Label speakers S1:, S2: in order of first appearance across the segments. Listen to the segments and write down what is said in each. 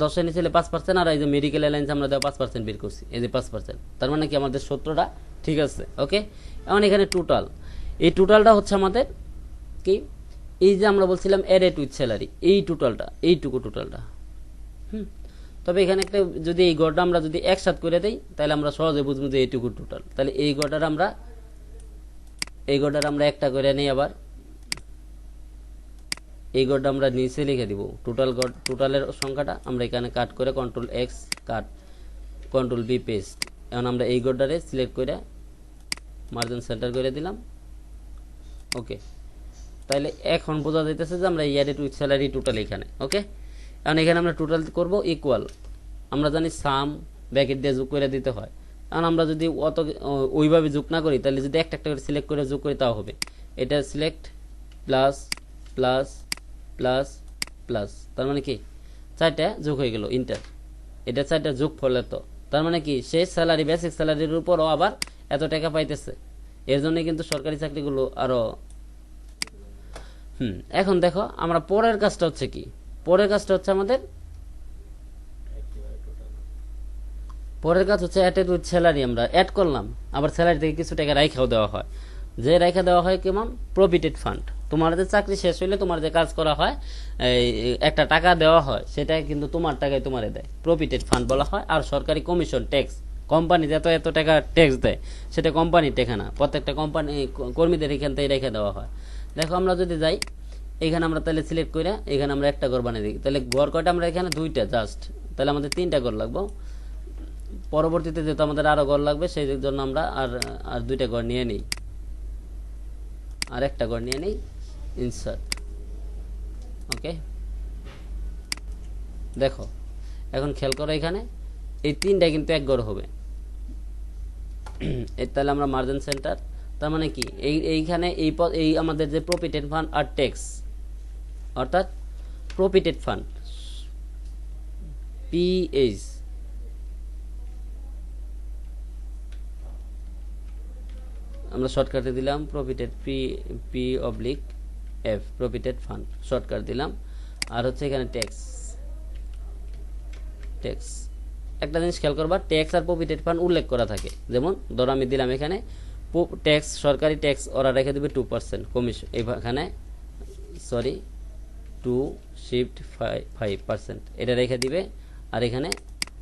S1: 10 নিচে 5%, আর এই যে মেডিকেল অ্যালায়েন্স আমরা দেওয়া 5% বের করছি, এই যে 5%। তার মানে কি আমাদের সূত্রটা ঠিক আছে। ওকে, এখন এখানে টোটাল, এই টোটালটা হচ্ছে আমাদের কি, এই যে আমরা বলছিলাম এডেড উইথ স্যালারি, এই টোটালটা, এইটুকু টোটালটা। তবে এখানে একটা, যদি এই গড়টা আমরা যদি একসাথ করে দেই তাহলে আমরা সহজে বুঝবো যে এইটুকু টোটাল। তাহলে এই গড়টার আমরা একটা করে নিই, আবার এই গড়টা আমরা নিচে লিখে দিব, টোটালের সংখ্যাটা আমরা এখানে কাট করে control X cut, control B paste. এখন আমরা এই গড়টারে সিলেক্ট করে মার্জিন সেন্টার করে দিলাম। ওকে, তাহলে এখন বোঝা যাইতেছে যে আমরা এডেড উইথ স্যালারি টোটাল এখানে। ওকে, এখন এখানে আমরা টোটাল করব ইকুয়াল, আমরা জানি সাম ব্র্যাকেট দিয়ে যোগ করে দিতে হয়। কারণ আমরা যদি ওইভাবে যোগ না করি, তাহলে যদি একটা একটা করে সিলেক্ট করে যোগ করি তাও হবে। এটা select plus plus plus plus, তার মানে কি 4টা যোগ হয়ে গেল, ইন্টার। এটা 4টা যোগ ফলে, তো তার মানে কি সে স্যালারি, বেসিক স্যালারির উপরও আবার এত টাকা পাইতেছে। এর জন্য কিন্তু সরকারি চাকরিগুলো আরো এখন দেখো আমরা পরের কাজটা হচ্ছে কি, পরের কাজটা হচ্ছে আমাদের পরের কাজ হচ্ছে অ্যাড উইথ স্যালারি। আমরা অ্যাড করলাম, আবার স্যালারি থেকে কিছু টাকা রাইখাও দেওয়া হয়। যে রাইখা দেওয়া হয় কেমন, প্রভিডেন্ট ফান্ড। তোমার যে চাকরি শেষ হইলে তোমার যে কাজ করা হয়, একটা টাকা দেওয়া হয়, সেটা কিন্তু তোমার টাকায় তোমারে দেয়, প্রভিডেন্ট ফান্ড বলা হয়। আর সরকারি কমিশন ট্যাক্স, কোম্পানি এত এত টাকা ট্যাক্স দেয়, সেটা কোম্পানির টাকা না, প্রত্যেকটা কোম্পানি কর্মীদের এখান থেকে রেখে দেওয়া হয়। দেখো আমরা যদি যাই এখানে, আমরা তাহলে সিলেক্ট করে এখানে আমরা একটা ঘর বানিয়ে দিই। তাহলে ঘর কয়টা, আমরা এখানে 2টা জাস্ট, তাহলে আমাদের 3টা ঘর লাগবে। পরবর্তীতে যেহেতু আমাদের আরো ঘর লাগবে, সেই জন্য আমরা আর 2টা ঘর নিয়ে নিই, আর একটা ঘর নিয়ে নিই, ইনসার্ট। ওকে, দেখো এখন খেয়াল করো, এখানে এই 3টা কিন্তু এক ঘর হবে। তাহলে আমরা মার্জিন সেন্টার, তার মানে কি এইখানে এই আমাদের যে প্রফিটেড ফান্ড আর ট্যাক্স, অর্থাৎ প্রফিটেড ফান্ড পিএইচ, আমরা শর্টকাটে দিলাম provident P oblique F, provident fund shortcut দিলাম। আর হচ্ছে এখানে ট্যাক্স, একটা জিনিস খেয়াল করবা, ট্যাক্স আর প্রফিটেড ফান্ড উল্লেখ করা থাকে। যেমন ধরো আমি দিলাম এখানে ট্যাক্স, সরকারি ট্যাক্স ওরা রেখে দেবে 2% কমিশন, এখানে সরি 2.5%, এটা রেখে দিবে। আর এখানে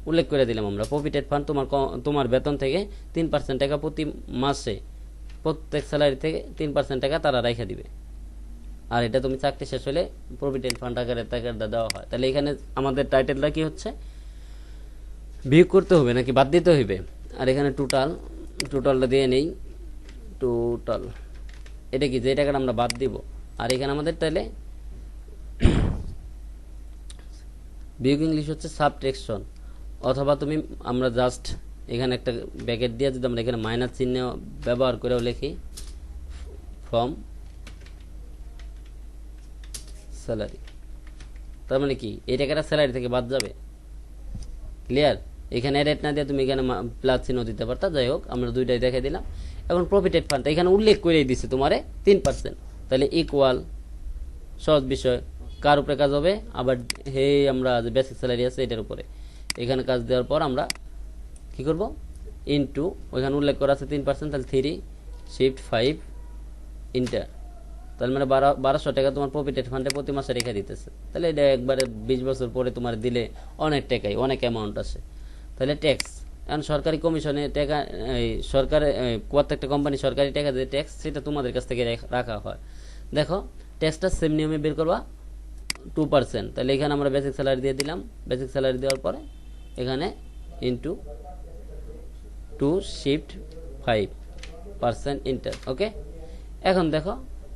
S1: উল্লেখ করে দিলাম আমরা প্রফিটেড ফান্ড, তোমার বেতন থেকে 3% টাকা প্রতি মাসে, প্রত্যেক স্যালারি থেকে 3% টাকা তারা রেখে দিবে। আর এটা তুমি চাকরি শেষ হলে প্রভিডেন্ট ফান্ড আকারে টাকাটা দেওয়া হয়। তাহলে এখানে আমাদের টাইটেলটা কি হচ্ছে, বিয়োগ করতে হবে নাকি বাদ দিতে হইবে। আর এখানে টোটালটা দিয়ে নেই, টোটাল এটা কি, যে টাকাটা আমরা বাদ দিব। আর এখানে আমাদের তাহলে বিয়োগ ইংলিশ হচ্ছে সাবট্রাকশন, অথবা আমরা জাস্ট এখানে একটা ব্র্যাকেট দিয়ে যদি আমরা এখানে মাইনাস চিহ্ন ব্যবহার করেও লিখি, ফ্রম স্যালারি, তার মানে কি এই টাকাটা স্যালারি থেকে বাদ যাবে। ক্লিয়ার? এখানে রেট না দিয়ে তুমি এখানে প্লাস চিহ্ন দিতে পারতা। যাই হোক, আমরা 2টাই দেখে দিলাম। এখন প্রফিটেড ফান্ড এখানে উল্লেখ করে দিছে তোমারে 3%, তাহলে ইকুয়াল, সহজ বিষয়, কার উপরে কাজ হবে, আবার আমরা যে বেসিক স্যালারি আছে এটার উপরে। এখানে কাজ দেওয়ার পর আমরা কি করব, ইনটু, ওইখানে উল্লেখ করা আছে 3%, তাহলে 3 × 5 ইন্টার, তাহলে মানে 1200 টাকা তোমার প্রফিটেড ফান্ডে প্রতি মাসে রেখে দিতেছে। তাহলে এটা একবারে 20 বছর পরে তোমার দিলে অনেক টাকাই, অনেক অ্যামাউন্ট আসে। তাহলে ট্যাক্স, এখন সরকারি কমিশনে টাকা, সরকারের প্রত্যেকটা কোম্পানি সরকারি টাকা যে ট্যাক্স, সেটা তোমাদের কাছ থেকে রাখা হয়। দেখো ট্যাক্সটা সেম নিয়মে বের করবা, 2%, তাহলে এখানে আমরা বেসিক স্যালারি দিয়ে দিলাম। বেসিক স্যালারি দেওয়ার পরে এখানে ইন্টু 2.5% ইন্টার। ওকে, এখন দেখো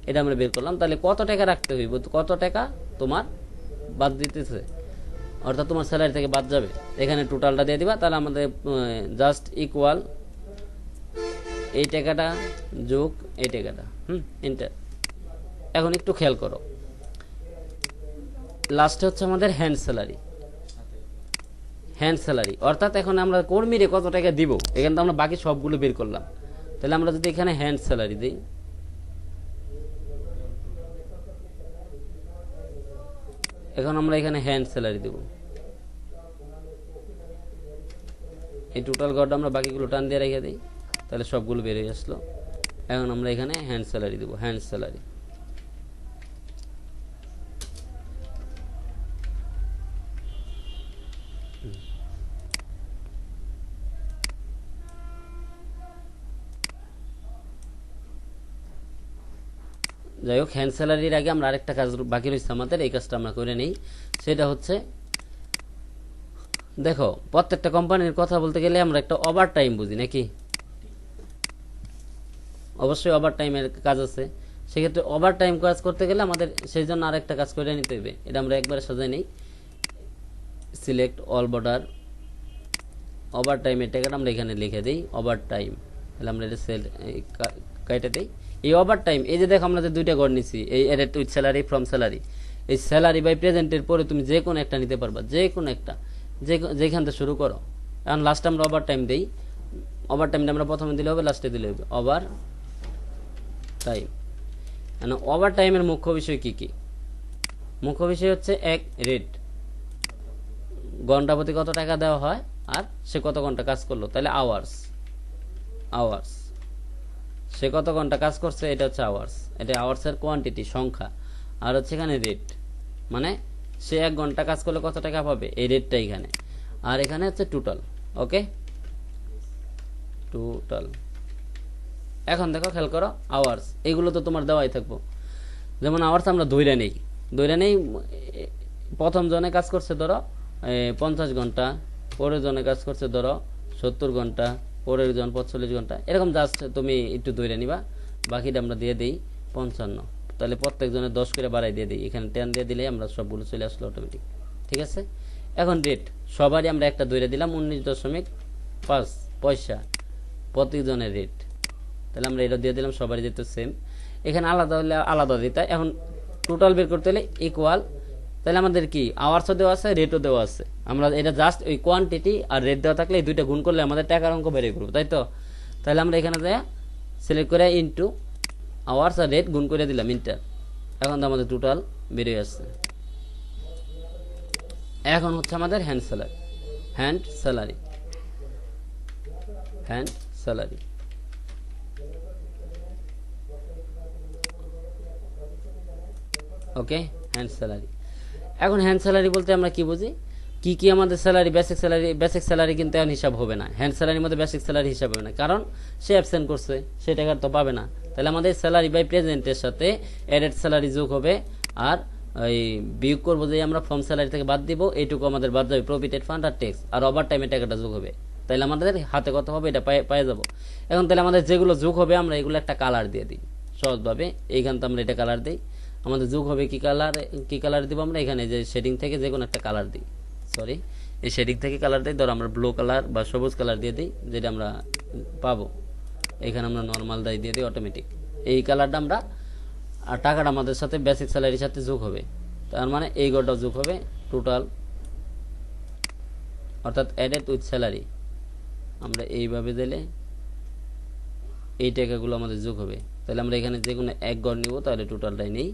S1: এটা আমরা বের করলাম। তাহলে কত টাকা রাখতে হইব, কত টাকা তোমার বাদ দিতেছে, অর্থাৎ তোমার স্যালারি থেকে বাদ যাবে। এখানে টোটালটা দিয়ে দিবা। তাহলে আমাদের জাস্ট ইকুয়াল এই টাকাটা যোগ এই টাকাটা, ইন্টার। এখন একটু খেয়াল করো, লাস্টে হচ্ছে আমাদের হ্যান্ড স্যালারি, অর্থাৎ এখন আমরা কর্মীরে কত টাকা দিব, এখানে তো আমরা বাকি সবগুলো বের করলাম। তাহলে আমরা যদি এখানে হ্যান্ড স্যালারি দিই, এখন আমরা এখানে হ্যান্ড স্যালারি দেব, এই টোটাল গড়টা আমরা বাকিগুলো টান দিয়ে রেখে দিই, তাহলে সবগুলো বেরিয়ে আসলো। এখন আমরা এখানে হ্যান্ড স্যালারি দেবো, হ্যান্ড স্যালারি। যাই হোক, হ্যান্ড স্যালারির আগে আমরা আরেকটা কাজ বাকি রয়েছে আমাদের, এই কাজটা আমরা করে নিই। সেটা হচ্ছে, দেখো প্রত্যেকটা কোম্পানির কথা বলতে গেলে আমরা একটা ওভার টাইম বুঝি নাকি? অবশ্যই ওভার টাইমের কাজ আছে। সেক্ষেত্রে ওভার টাইম কাজ করতে গেলে আমাদের সেই জন্য আরেকটা কাজ করে নিতে হবে। এটা আমরা একবারে সাজাই নিই, সিলেক্ট অল বর্ডার, ওভার টাইমের টাকাটা আমরা এখানে লিখে দিই ওভার টাইম। তাহলে আমরা এটা সেল কেটে দিই। এই ওভার টাইম, এই যে দেখো আমরা যে দুইটা গড় নিছি, এই added with salary, from salary, এই স্যালারি বাই প্রেজেন্টের পরে তুমি যে কোনো একটা নিতে পারবা, যে কোনো একটা, যেখান থেকে শুরু করো। এখন লাস্টে আমরা ওভার টাইম দিই, ওভার টাইমটা আমরা প্রথমে দিলে হবে, লাস্টে দিলে হবে ওভার টাইম। মানে ওভার টাইমের মুখ্য বিষয় কি কি? মুখ্য বিষয় হচ্ছে এক, রেট, ঘন্টা প্রতি কত টাকা দেওয়া হয়, আর সে কত ঘন্টা কাজ করলো, তাহলে আওয়ার্স, আওয়ার্স, সে কত ঘন্টা কাজ করছে, এটা হচ্ছে আওয়ার্স, এটা আওয়ার্সের কোয়ান্টিটি, সংখ্যা। আর হচ্ছে এখানে রেট, মানে সে 1 ঘন্টা কাজ করলে কত টাকা পাবে, এই রেটটা এখানে। আর এখানে হচ্ছে টোটাল। ওকে, টোটাল। এখন দেখো, খেয়াল করো, আওয়ার্স এগুলো তো তোমার দেওয়াই থাকবো। যেমন আওয়ার্স আমরা ধইরা নেই, প্রথম জনে কাজ করছে ধরো 50 ঘন্টা, পরের জনে কাজ করছে ধরো 70 ঘন্টা, পরের জন 45 ঘন্টা, এরকম জাস্ট তুমি একটু ধরে নিবা। বাকিটা আমরা দিয়ে দিই 55, তাহলে প্রত্যেক জনের 10 করে বাড়াই দিয়ে দিই, এখানে 10 দিয়ে দিলেই আমরা সবগুলো চলে আসলো অটোমেটিক। ঠিক আছে, এখন রেট সবারই আমরা একটা ধরে দিলাম 19.5 পয়সা প্রতিজনের রেট, তাহলে আমরা এটা দিয়ে দিলাম, সবারই যেহেতু সেম। এখানে আলাদা হলে আলাদা দিতে। এখন টোটাল বের করতে হলে ইকুয়াল, তাহলে আমাদের কি আওয়ার্সও দেওয়া আছে, রেটও দেওয়া আছে। আমরা এটা জাস্ট ওই কোয়ান্টিটি আর রেট দেওয়া থাকলে এই দুইটা গুণ করলে আমাদের টাকার অঙ্ক বেরিয়ে করবো, তাই তো? তাহলে আমরা এখানে যাই সিলেক্ট করে ইনটু আওয়ার্স আর রেট গুণ করে দিলাম, ইন্টার। এখন তো আমাদের টোটাল বেরিয়ে আসছে। এখন হচ্ছে আমাদের hand salary, hand salary, hand salary. Okay, hand salary. এখন হ্যান্ড স্যালারি বলতে আমরা কি বুঝি, কি কি আমাদের salary, basic salary, basic salary কিন্তু এখন হিসাব হবে না, হ্যান্ড স্যালারির মধ্যে বেসিক স্যালারি হিসাব হবে না, কারণ সে অ্যাবসেন্ট করছে, সে টাকা তো পাবে না। তাহলে আমাদের স্যালারি বাই প্রেজেন্টের সাথে এডেড স্যালারি যোগ হবে, আর ওই বিয়োগ করবো যে আমরা ফর্ম স্যালারি থেকে বাদ দিব, এইটুকু আমাদের বাদ যাবে, প্রফিটেড ফান্ড আর ট্যাক্স, আর ওভার টাইমের টাকাটা যোগ হবে। তাহলে আমাদের হাতে কত হবে এটা পেয়ে যাবো। এখন তাহলে আমাদের যেগুলো যোগ হবে আমরা এগুলো একটা কালার দিয়ে দিই সহজভাবে। এইখান থেকে আমরা এটা কালার দিই, আমাদের যোগ হবে কি কালার, কি কালার দিব আমরা, এখানে যে শেডিং থেকে যে কোনো একটা কালার দিই, সরি এই শেডিং থেকে কালার দিই, ধরো আমরা ব্লু কালার বা সবুজ কালার দিয়ে দিই, যেটা আমরা পাবো। এখানে আমরা নর্মাল দিয়ে দিই অটোমেটিক, এই কালারটা আমরা, আর টাকাটা আমাদের সাথে বেসিক স্যালারির সাথে যোগ হবে, তার মানে এই গড়টাও যোগ হবে টোটাল, অর্থাৎ অ্যাডেড উইথ স্যালারি। আমরা এইভাবে দিলে এই টাকাগুলো আমাদের যোগ হবে। তাহলে আমরা এখানে যে কোনো এক গড় নিব, তাহলে টোটালটাই নেই।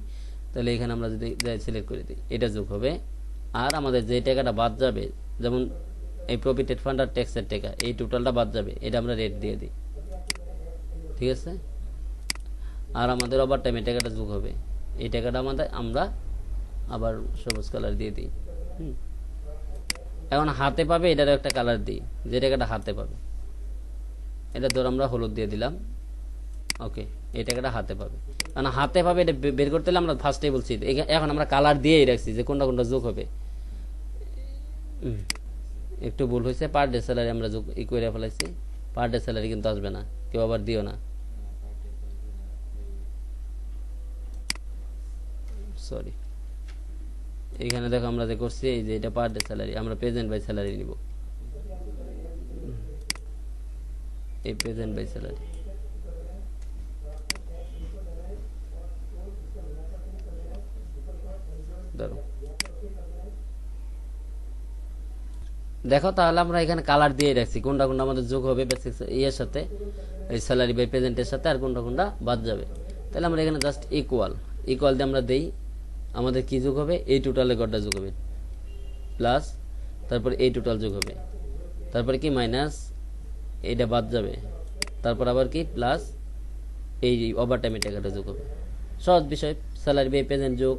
S1: তাহলে এখানে আমরা যদি সিলেক্ট করে দিই, এটা যোগ হবে। আর আমাদের যে টাকাটা বাদ যাবে, যেমন এই প্রফিটেড ফান্ড আর ট্যাক্সের টাকা, এই টোটালটা বাদ যাবে, এটা আমরা রেট দিয়ে দিই। ঠিক আছে, আর আমাদের ওভার টাইমে টাকাটা যোগ হবে, এই টাকাটা আমাদের আমরা আবার সবুজ কালার দিয়ে দিই। এখন হাতে পাবে এটারও একটা কালার দিই, যে টাকাটা হাতে পাবে, এটা ধর আমরা হলুদ দিয়ে দিলাম। ওকে, এই টাকাটা হাতে পাবে, কারণ হাতে পাবে এটা বের করতে হলে আমরা ফার্স্টেই বলছি, এখন আমরা কালার দিয়েই রাখছি যে কোনটা কোনটা যোগ হবে। একটু ভুল হয়েছে, পার ডে স্যালারি আমরা যোগ করে ফেলাইছি, পার ডে স্যালারি কিন্তু আসবে না, কেউ আবার দিও না, সরি। এখানে দেখো আমরা যে করছি, এই যে এটা পার ডে স্যালারি, আমরা প্রেজেন্ট বাই স্যালারি নিব, এই প্রেজেন্ট বাই স্যালারি। ধরো দেখো, তাহলে আমরা এখানে কালার দিয়ে রাখছি কোনটা কোনটা আমাদের যোগ হবে বেসিক ইয়ের সাথে, এই স্যালারি বাই প্রেজেন্টের সাথে, আর কোনটা কোনটা বাদ যাবে। তাহলে আমরা এখানে জাস্ট ইকুয়াল দিয়ে আমরা দেই, আমাদের কি যোগ হবে, এই টোটালে গড়টা যোগ হবে প্লাস, তারপর এই টোটাল যোগ হবে, তারপরে কি মাইনাস এইটা বাদ যাবে, তারপর আবার কি প্লাস এই ওভারটাইমের টাকাটা যোগ হবে। সহজ বিষয়, স্যালারি বাই প্রেজেন্ট যোগ,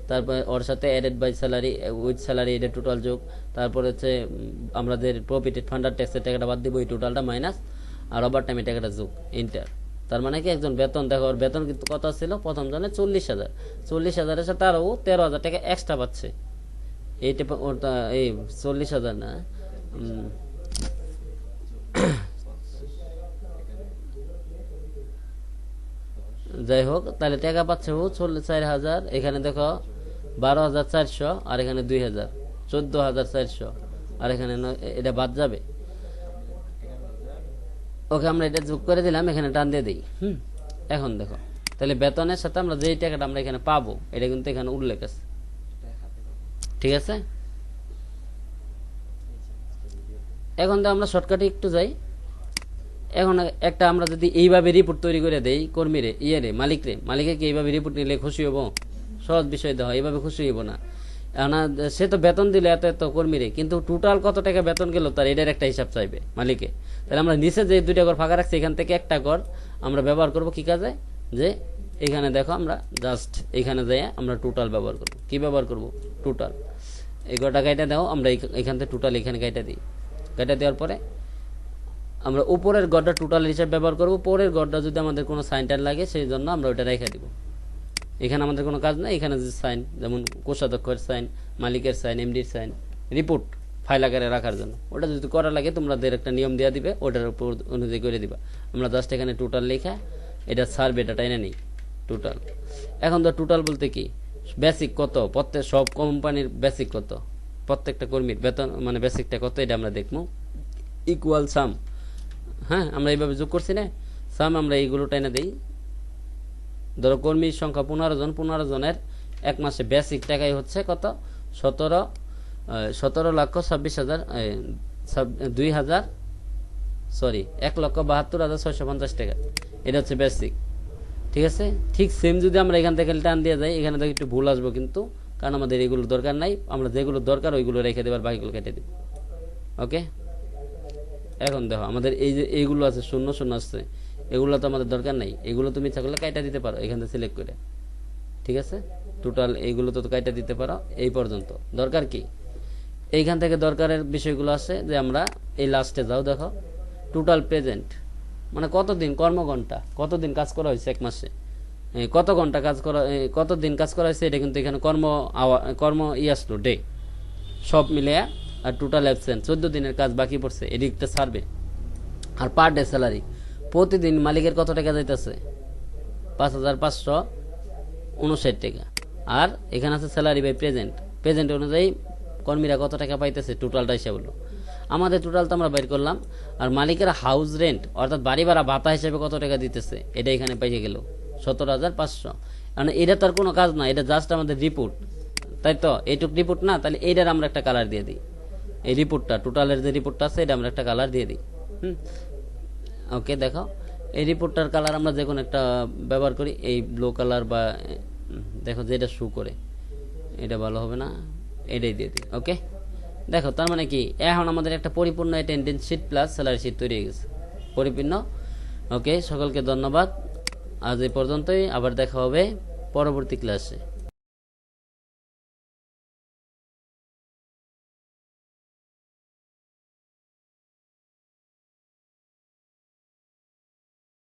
S1: তারপর ওর সাথে added by salary with salary, এটা টোটাল যোগ, তারপর হচ্ছে আমাদের প্রফিটেড ফান্ডার ট্যাক্সের টাকাটা বাদ দিব, এই টোটালটা মাইনাস, আর ওভারটাইমের টাকাটা যোগ, ইন্টার। তার মানে কি একজন বেতন, দেখো ওর বেতন কিন্তু কত ছিল প্রথম জনে 40,000, 40,000-এর সাথে আরও 13,000 টাকা এক্সট্রা পাচ্ছে। এইটা এই 40,000 না, যাই হোক, তাহলে টাকা পাচ্ছে ও 4,000, এখানে দেখো 12,400, আর এখানে 2,000, 14,400, আর এখানে এটা বাদ যাবে। ওকে, আমরা এটা যোগ করে দিলাম, এখানে টান দিয়ে দিই। এখন দেখো, তাহলে বেতনের সাথে আমরা যেই টাকাটা আমরা এখানে পাবো এটা কিন্তু এখানে উল্লেখ আছে, ঠিক আছে। এখন তো আমরা শর্টকাটে একটু যাই। এখন একটা আমরা যদি এইভাবে রিপোর্ট তৈরি করে দেই কর্মীরে, মালিকে কি এইভাবে রিপোর্ট নিলে খুশি হবো? সহজ বিষয় দেওয়া, এইভাবে খুশি হইব না। সে তো বেতন দিলে এত এত কর্মীরে, কিন্তু টোটাল কত টাকা বেতন গেল তার এটার একটা হিসাব চাইবে মালিকে। তাহলে আমরা নিচে যে 2টা ঘর ফাঁকা রাখছি, এখান থেকে একটা ঘর আমরা ব্যবহার করব কি কাজে, যে এখানে দেখো আমরা জাস্ট এখানে যাই আমরা টোটাল ব্যবহার করব। কি ব্যবহার করব? টোটাল। এই ঘরটা কাইটা দাও, আমরা এখান থেকে টোটাল এখানে কাইটা দিই। কাইটা দেওয়ার পরে আমরা উপরের গড়টা টোটাল হিসাব ব্যবহার করব, পরের গড়টা যদি আমাদের কোনো সাইন টাইন লাগে সেই জন্য আমরা ওইটা রেখে দিব। এখানে আমাদের কোনো কাজ নাই, এখানে যে সাইন, যেমন কোষাধ্যক্ষের সাইন, মালিকের সাইন, এমডির সাইন, রিপোর্ট ফাইল আকারে রাখার জন্য, ওটা যদি করা লাগে তোমাদের একটা নিয়ম দেওয়া দিবে, ওটার উপর অনুযায়ী করে দিবা। আমরা জাস্ট এখানে টোটাল লেখা এটা সার্ভে ডাটা এনে নিই টোটাল। এখন তো টোটাল বলতে কি, বেসিক কত, প্রত্যেক সব কোম্পানির বেসিক কত, প্রত্যেকটা কর্মীর বেতন মানে বেসিকটা কত, এটা আমরা দেখবো। ইকুয়াল সাম, হ্যাঁ আমরা এইভাবে যোগ করছি না, সাম আমরা এইগুলো টাইনা দিই। ধরো কর্মীর সংখ্যা 15 জন, 15 জনের এক মাসে বেসিক টাকাই হচ্ছে কত, 17,26,000, 1,72,650 টাকা, এটা হচ্ছে বেসিক, ঠিক আছে। ঠিক সেম যদি আমরা এখান থেকে টান দিয়ে যাই, এখানে তো একটু ভুল আসবো কিন্তু, কারণ আমাদের এগুলো দরকার নাই, আমরা যেগুলো দরকার ওইগুলো রেখে দেবার, বাকিগুলো কেটে দিব। ওকে, এখন দেখো আমাদের এই যে এইগুলো আছে 0 আসছে, এগুলো তো আমাদের দরকার নাই, এগুলো তুমি ইচ্ছা করলে কাইটা দিতে পারো এখান থেকে সিলেক্ট করে, ঠিক আছে। টোটাল এইগুলো তো কাইটা দিতে পারো এই পর্যন্ত। দরকার কি, এইখান থেকে দরকারের বিষয়গুলো আছে যে আমরা এই লাস্টে যাও, দেখো টোটাল প্রেজেন্ট মানে কতদিন কর্মঘণ্টা, কতদিন কাজ করা হয়েছে এক মাসে, কত ঘন্টা কাজ করা, কতদিন কাজ করা হয়েছে, এটা কিন্তু এখানে কর্ম আসলো ডে সব মিলে, আর টোটাল অ্যাবসেন্ট 14 দিনের কাজ বাকি পড়ছে, এদিকটা সার্ভে। আর পার ডে স্যালারি প্রতিদিন মালিকের কত টাকা যাইতেছে, 5,559 টাকা। আর এখানে আছে স্যালারি বাই প্রেজেন্ট অনুযায়ী কর্মীরা কত টাকা পাইতেছে, টোটালটা হিসাব হলো। আমাদের টোটাল তো আমরা বের করলাম। আর মালিকের হাউস রেন্ট অর্থাৎ বাড়ি ভাড়া ভাতা হিসেবে কত টাকা দিতেছে, এটা এখানে পাইয়ে গেল 17,500। মানে এটা তার কোনো কাজ না, এটা জাস্ট আমাদের রিপোর্ট, তাই তো। এইটুক রিপোর্ট না, তাহলে এইটার আমরা একটা কালার দিয়ে দিই, এই রিপোর্টটা টোটালের যে রিপোর্টটা আছে এটা আমরা একটা কালার দিয়ে দিই। ওকে, দেখো এই রিপোর্টটার কালার আমরা যে কোনো একটা ব্যবহার করি, এই ব্লু কালার, বা দেখো যেটা শু করে, এটা ভালো হবে না, এটাই দিয়ে দিই। ওকে, দেখো তার মানে কি, এখন আমাদের একটা পরিপূর্ণ attendance sheet plus salary sheet তৈরি হয়ে গেছে, পরিপূর্ণ। ওকে, সকলকে ধন্যবাদ, আজ এই পর্যন্তই, আবার দেখা হবে পরবর্তী ক্লাসে।